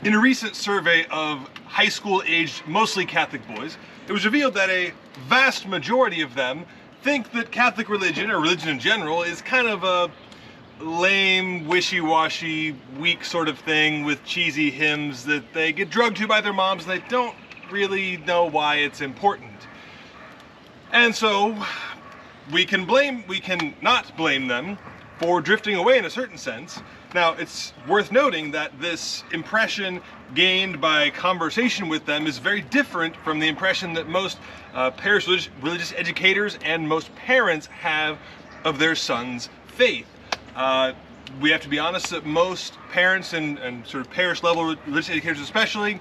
In a recent survey of high school-aged, mostly Catholic boys, it was revealed that a vast majority of them think that Catholic religion, or religion in general, is kind of a lame, wishy-washy, weak sort of thing with cheesy hymns that they get drugged to by their moms and they don't really know why it's important. And so we can not blame them for drifting away in a certain sense. Now, it's worth noting that this impression gained by conversation with them is very different from the impression that most parish religious educators and most parents have of their son's faith. We have to be honest that most parents and sort of parish level religious educators especially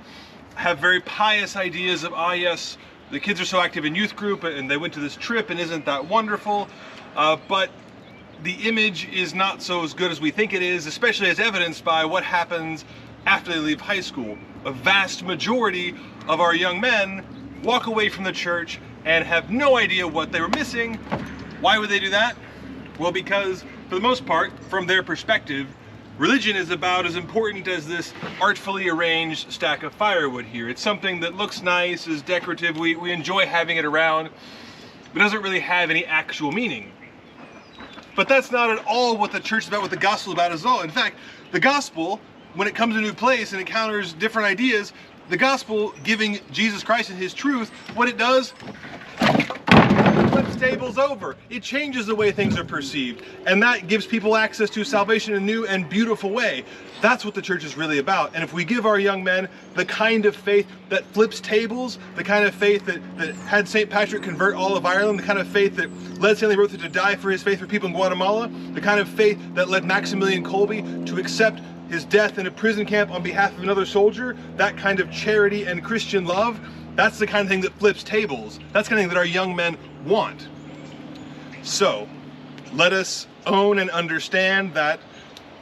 have very pious ideas of, yes, the kids are so active in youth group and they went to this trip and isn't that wonderful, but the image is not so as good as we think it is, especially as evidenced by what happens after they leave high school. A vast majority of our young men walk away from the church and have no idea what they were missing. Why would they do that? Well, because for the most part, from their perspective, religion is about as important as this artfully arranged stack of firewood here. It's something that looks nice, is decorative, we enjoy having it around, but doesn't really have any actual meaning. But that's not at all what the church is about, what the gospel is about at all. In fact, the gospel, when it comes to a new place and encounters different ideas, the gospel giving Jesus Christ and his truth, what it does, flips tables over. It changes the way things are perceived, and that gives people access to salvation in a new and beautiful way. That's what the church is really about. And if we give our young men the kind of faith that flips tables, the kind of faith that had St. Patrick convert all of Ireland, the kind of faith that led Stanley Rother to die for his faith for people in Guatemala, the kind of faith that led Maximilian Kolbe to accept his death in a prison camp on behalf of another soldier, that kind of charity and Christian love, that's the kind of thing that flips tables. That's the kind of thing that our young men want. So, let us own and understand that,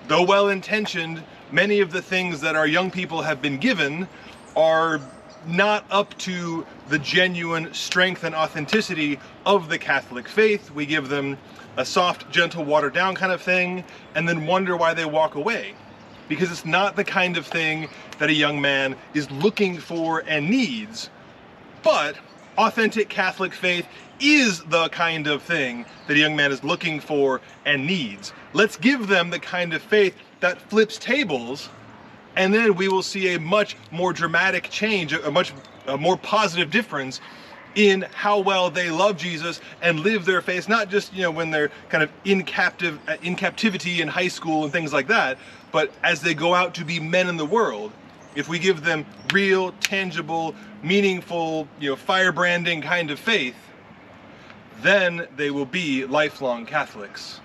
though well-intentioned, many of the things that our young people have been given are not up to the genuine strength and authenticity of the Catholic faith. We give them a soft, gentle, watered-down kind of thing, and then wonder why they walk away. Because it's not the kind of thing that a young man is looking for and needs, but authentic Catholic faith is the kind of thing that a young man is looking for and needs. Let's give them the kind of faith that flips tables, and then we will see a much more dramatic change, a more positive difference in how well they love Jesus and live their faith, not just, when they're kind of in captivity in high school and things like that, but as they go out to be men in the world. If we give them real, tangible, meaningful, firebranding kind of faith, then they will be lifelong Catholics.